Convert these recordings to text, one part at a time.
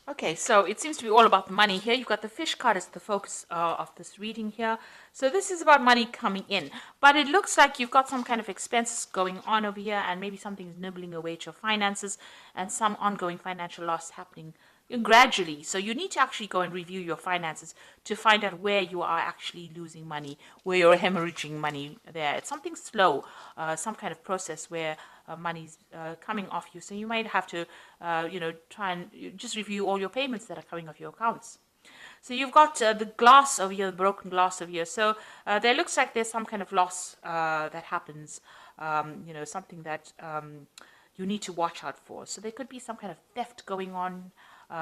Okay, so it seems to be all about the money here. You've got the fish card as the focus of this reading here. So this is about money coming in. But it looks like you've got some kind of expenses going on over here, and maybe something's nibbling away at your finances and some ongoing financial loss happening gradually. So you need to actually go and review your finances to find out where you are actually losing money, where you're hemorrhaging money there. It's something slow, some kind of process where money's coming off you. So you might have to, try and just review all your payments that are coming off your accounts. So you've got the glass over here, the broken glass over here. So there looks like there's some kind of loss that happens, something that you need to watch out for. So there could be some kind of theft going on.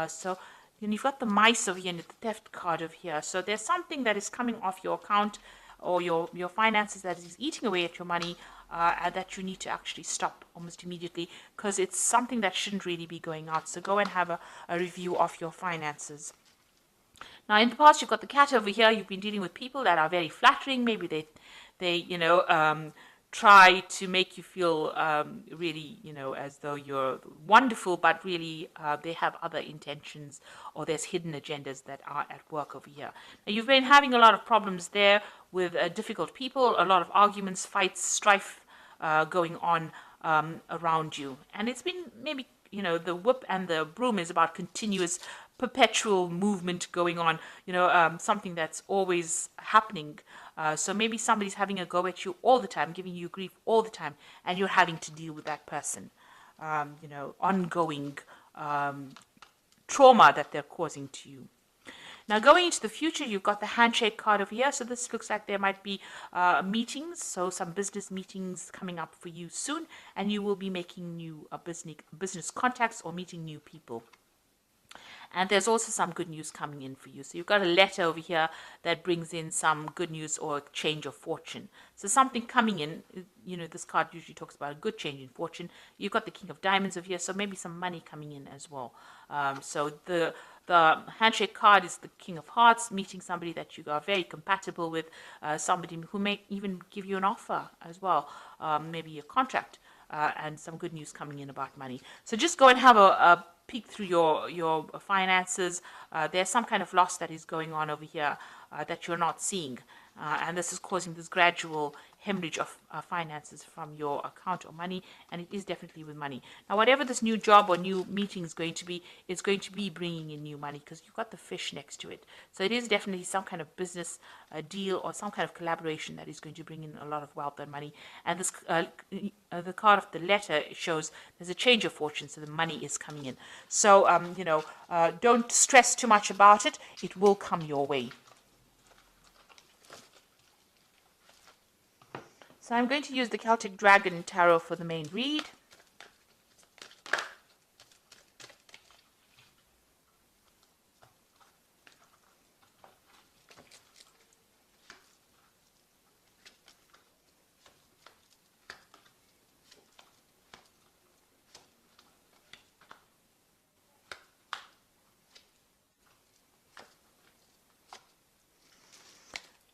So then you've got the mice over here and the theft card over here. So there's something that is coming off your account or your finances that is eating away at your money, and that you need to actually stop almost immediately, because it's something that shouldn't really be going out. So go and have a review of your finances. Now, in the past, you've got the cat over here. You've been dealing with people that are very flattering. Maybe they try to make you feel really, as though you're wonderful, but really they have other intentions, or there's hidden agendas that are at work over here. Now, you've been having a lot of problems there with difficult people, a lot of arguments, fights, strife going on around you. And it's been maybe, the whip and the broom is about continuous perpetual movement going on, something that's always happening. So maybe somebody's having a go at you all the time, giving you grief all the time, and you're having to deal with that person. Ongoing trauma that they're causing to you. Now, going into the future, you've got the handshake card over here. So this looks like there might be meetings, so some business meetings coming up for you soon, and you will be making new business contacts or meeting new people. And there's also some good news coming in for you. So you've got a letter over here that brings in some good news or a change of fortune. So something coming in, this card usually talks about a good change in fortune. You've got the King of Diamonds over here, so maybe some money coming in as well. So the handshake card is the King of Hearts, meeting somebody that you are very compatible with, somebody who may even give you an offer as well, maybe a contract. And some good news coming in about money. So just go and have a peek through your finances. There's some kind of loss that is going on over here that you're not seeing. And this is causing this gradual hemorrhage of finances from your account or money, and it is definitely with money. Now, whatever this new job or new meeting is going to be, it's going to be bringing in new money, because you've got the fish next to it. So it is definitely some kind of business deal or some kind of collaboration that is going to bring in a lot of wealth and money. And this the card of the letter shows there's a change of fortune, so the money is coming in. So, don't stress too much about it. It will come your way. So I'm going to use the Celtic Dragon Tarot for the main read.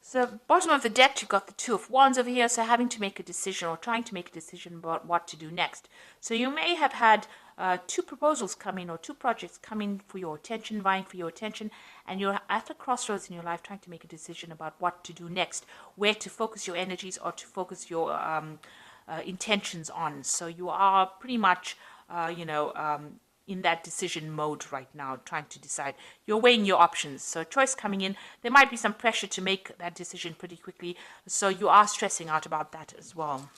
So bottom of the deck, you've got the Two of Wands over here, so having to make a decision or trying to make a decision about what to do next. So you may have had two proposals come in or two projects come in for your attention, vying for your attention, and you're at a crossroads in your life trying to make a decision about what to do next, where to focus your energies or to focus your intentions on. So you are pretty much, in that decision mode right now, trying to decide. You're weighing your options. So choice coming in. There might be some pressure to make that decision pretty quickly. So you are stressing out about that as well.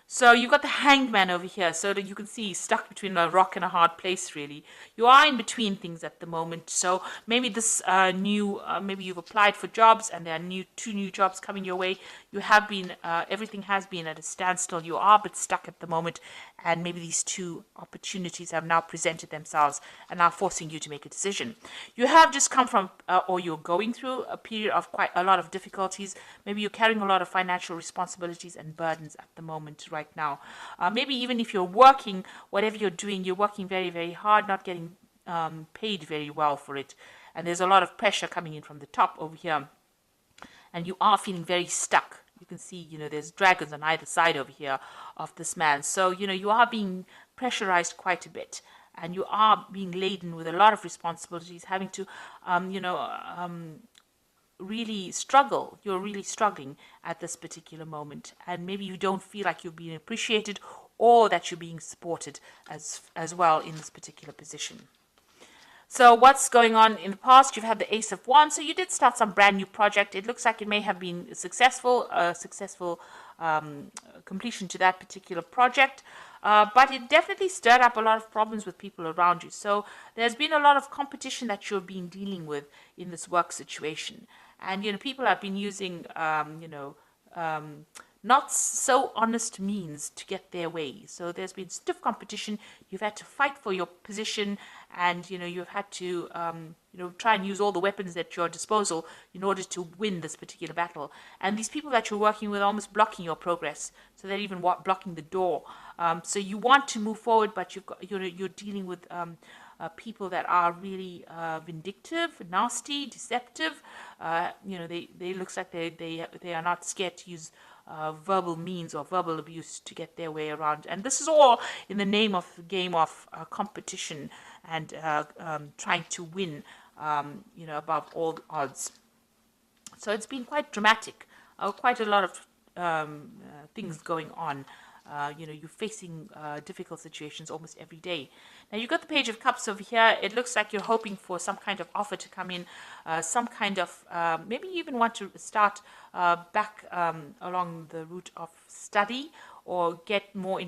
So you've got the Hanged Man over here, so that you can see he's stuck between a rock and a hard place, really. You are in between things at the moment. So maybe this maybe you've applied for jobs and there are two new jobs coming your way. You have been, everything has been at a standstill. You are a bit stuck at the moment, and maybe these two opportunities have now presented themselves and are forcing you to make a decision. You have just come from, or you're going through a period of quite a lot of difficulties. Maybe you're carrying a lot of financial responsibilities and burdens at the moment right now. Maybe even if you're working, whatever you're doing, you're working very, very hard, not getting paid very well for it. And there's a lot of pressure coming in from the top over here. And you are feeling very stuck. You can see, there's dragons on either side over here of this man. So, you are being pressurized quite a bit. and you are being laden with a lot of responsibilities, having to, really struggle. You're really struggling at this particular moment, and maybe you don't feel like you're being appreciated or that you're being supported as well in this particular position. So what's going on in the past? You've had the Ace of Wands. So you did start some brand new project. It looks like it may have been successful, completion to that particular project. But it definitely stirred up a lot of problems with people around you. So there's been a lot of competition that you're being dealing with in this work situation. And, people have been using, not so honest means to get their way. So there's been stiff competition. You've had to fight for your position, and you've had to try and use all the weapons at your disposal in order to win this particular battle. And these people that you're working with are almost blocking your progress, so they're even blocking the door. So you want to move forward, but you're dealing with people that are really vindictive, nasty, deceptive. They looks like they are not scared to use verbal means or verbal abuse to get their way around. And this is all in the name of the game of competition and trying to win, above all odds. So it's been quite dramatic, quite a lot of things going on. You're facing difficult situations almost every day. Now, you've got the Page of Cups over here. It looks like you're hoping for some kind of offer to come in, some kind of, maybe you even want to start back along the route of study or get more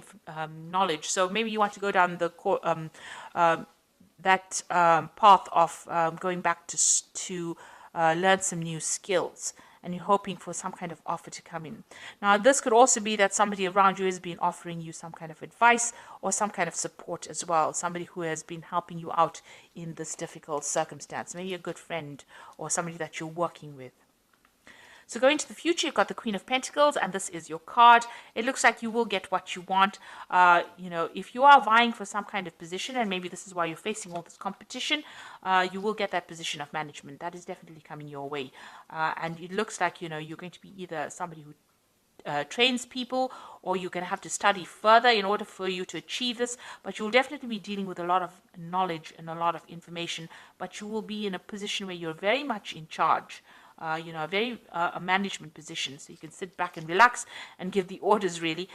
knowledge. So maybe you want to go down the path of going back to learn some new skills, and you're hoping for some kind of offer to come in. Now, this could also be that somebody around you has been offering you some kind of advice or some kind of support as well, somebody who has been helping you out in this difficult circumstance, maybe a good friend or somebody that you're working with. So going to the future, you've got the Queen of Pentacles, and this is your card. It looks like you will get what you want. If you are vying for some kind of position, and maybe this is why you're facing all this competition, you will get that position of management. That is definitely coming your way. And it looks like, you're going to be either somebody who trains people, or you're going to have to study further in order for you to achieve this, but you'll definitely be dealing with a lot of knowledge and a lot of information, but you will be in a position where you're very much in charge. A management position, so you can sit back and relax and give the orders, really.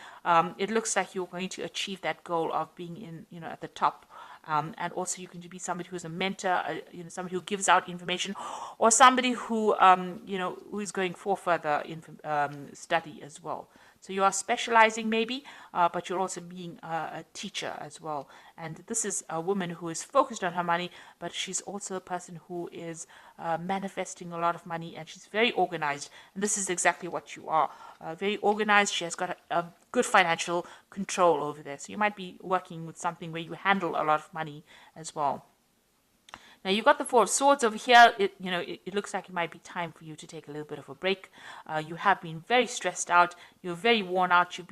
It looks like you're going to achieve that goal of being at the top. And also you're going to be somebody who's a mentor, somebody who gives out information, or somebody who, who is going for further study as well. So you are specializing maybe, but you're also being a teacher as well. And this is a woman who is focused on her money, but she's also a person who is manifesting a lot of money, and she's very organized. And this is exactly what you are. Very organized. She has got a good financial control over there. So you might be working with something where you handle a lot of money as well. Now, you've got the Four of Swords over here. It looks like it might be time for you to take a little bit of a break. You have been very stressed out. You're very worn out. You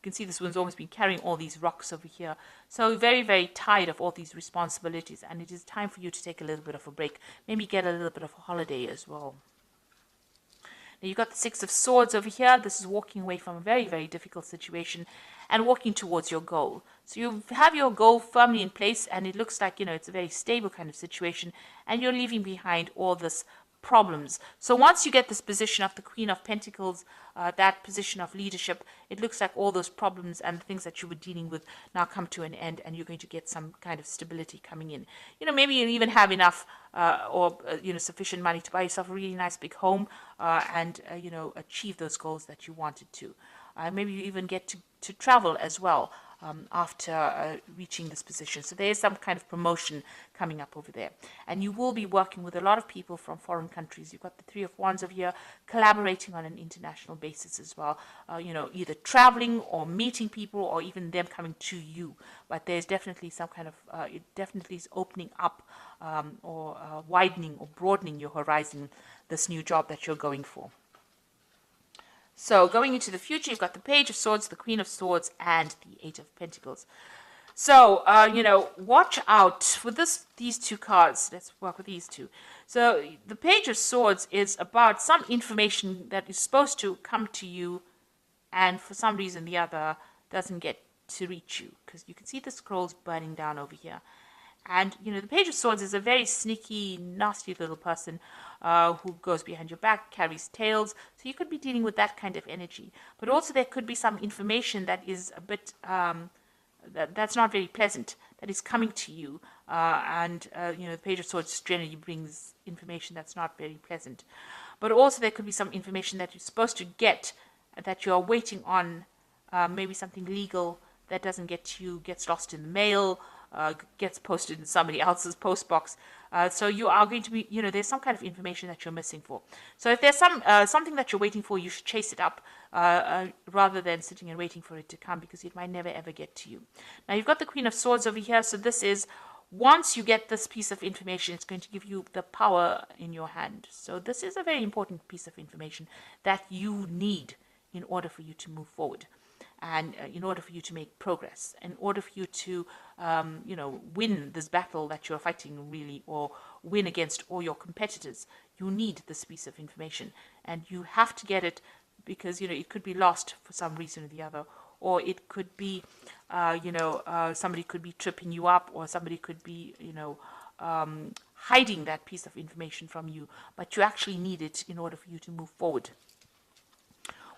can see this one's almost been carrying all these rocks over here. So very, very tired of all these responsibilities. And it is time for you to take a little bit of a break. Maybe get a little bit of a holiday as well. Now, you've got the Six of Swords over here. This is walking away from a very, very difficult situation and walking towards your goal. So you have your goal firmly in place, and it looks like, it's a very stable kind of situation, and you're leaving behind all this problems. So once you get this position of the Queen of Pentacles, that position of leadership, it looks like all those problems and the things that you were dealing with now come to an end, and you're going to get some kind of stability coming in. Maybe you even have enough sufficient money to buy yourself a really nice big home, and achieve those goals that you wanted to. Maybe you even get to travel as well after reaching this position. So there is some kind of promotion coming up over there. And you will be working with a lot of people from foreign countries. You've got the Three of Wands over here, collaborating on an international basis as well. Either traveling or meeting people, or even them coming to you. But there's definitely some kind of, it definitely is opening up or widening or broadening your horizon, this new job that you're going for. So going into the future, you've got the Page of Swords, the Queen of Swords, and the Eight of Pentacles. So, watch out for these two cards. Let's work with these two. So the Page of Swords is about some information that is supposed to come to you, and for some reason or the other doesn't get to reach you, because you can see the scrolls burning down over here. And, the Page of Swords is a very sneaky, nasty little person who goes behind your back, carries tails. So you could be dealing with that kind of energy. But also there could be some information that is a bit, that's not very pleasant, that is coming to you. The Page of Swords generally brings information that's not very pleasant. But also there could be some information that you're supposed to get, that you're waiting on, maybe something legal that doesn't get to you, gets lost in the mail, gets posted in somebody else's post box. So you are going to be, there's some kind of information that you're missing for. So if there's something that you're waiting for, you should chase it up rather than sitting and waiting for it to come, because it might never ever get to you. Now you've got the Queen of Swords over here. So this is, once you get this piece of information, it's going to give you the power in your hand. So this is a very important piece of information that you need in order for you to move forward. And in order for you to make progress, in order for you to, win this battle that you're fighting, really, or win against all your competitors, you need this piece of information. And you have to get it, because, it could be lost for some reason or the other. Or it could be, somebody could be tripping you up, or somebody could be, hiding that piece of information from you. But you actually need it in order for you to move forward.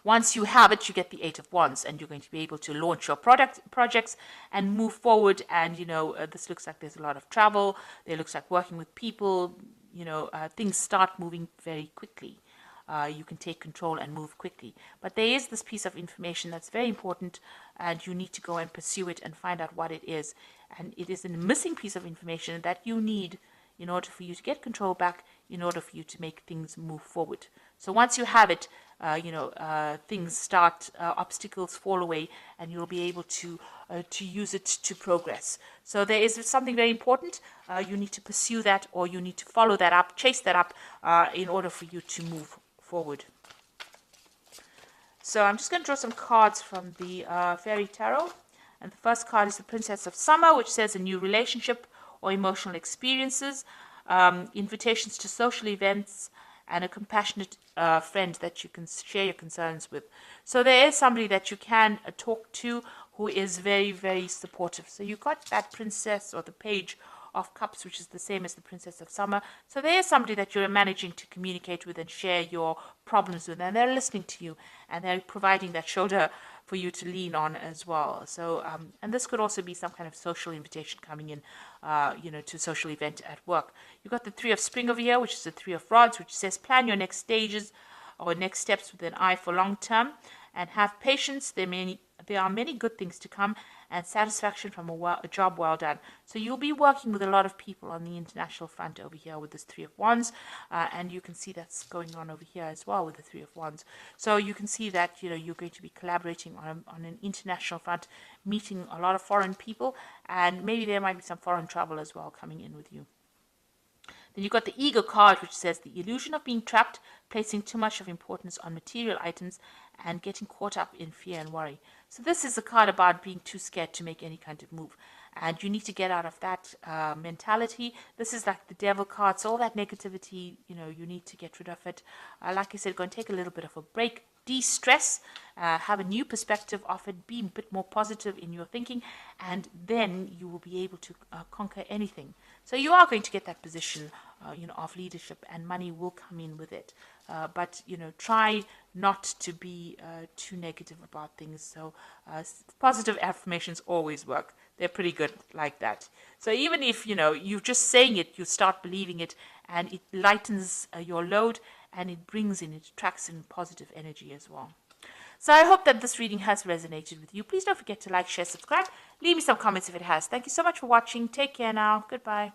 Once you have it, you get the Eight of Wands, and you're going to be able to launch your projects and move forward. And, this looks like there's a lot of travel. It looks like working with people. Things start moving very quickly. You can take control and move quickly. But there is this piece of information that's very important, and you need to go and pursue it and find out what it is. And it is a missing piece of information that you need in order for you to get control back, in order for you to make things move forward. So once you have it, things start, obstacles fall away, and you'll be able to use it to progress. So there is something very important. You need to pursue that, or you need to follow that up, chase that up, in order for you to move forward. So I'm just going to draw some cards from the Fairy Tarot. And the first card is the Princess of Summer, which says a new relationship or emotional experiences, invitations to social events, and a compassionate friend that you can share your concerns with. So there is somebody that you can talk to who is very, very supportive. So you got that Princess, or the Page of Cups, which is the same as the Princess of Summer. So there is somebody that you're managing to communicate with and share your problems with, and they're listening to you, and they're providing that shoulder for you to lean on as well. So, and this could also be some kind of social invitation coming in, to a social event at work. You've got the Three of Spring over here, which is the Three of Rods, which says plan your next stages or next steps with an eye for long term, and have patience. There are many good things to come, and satisfaction from a job well done. So you'll be working with a lot of people on the international front over here with this Three of Wands, and you can see that's going on over here as well with the Three of Wands. So you can see that you're going to be collaborating on an international front, meeting a lot of foreign people, and maybe there might be some foreign travel as well coming in with you. Then you've got the Ego card, which says the illusion of being trapped, placing too much of importance on material items, and getting caught up in fear and worry. So this is a card about being too scared to make any kind of move. And you need to get out of that mentality. This is like the Devil card. So all that negativity, you need to get rid of it. Like I said, go and take a little bit of a break. De-stress, have a new perspective of it, be a bit more positive in your thinking, and then you will be able to conquer anything. So you are going to get that position, of leadership, and money will come in with it. But try not to be too negative about things. So positive affirmations always work. They're pretty good like that. So even if you're just saying it, you start believing it, and it lightens your load, and it attracts in positive energy as well. So I hope that this reading has resonated with you. Please don't forget to like, share, subscribe. Leave me some comments if it has. Thank you so much for watching. Take care now. Goodbye.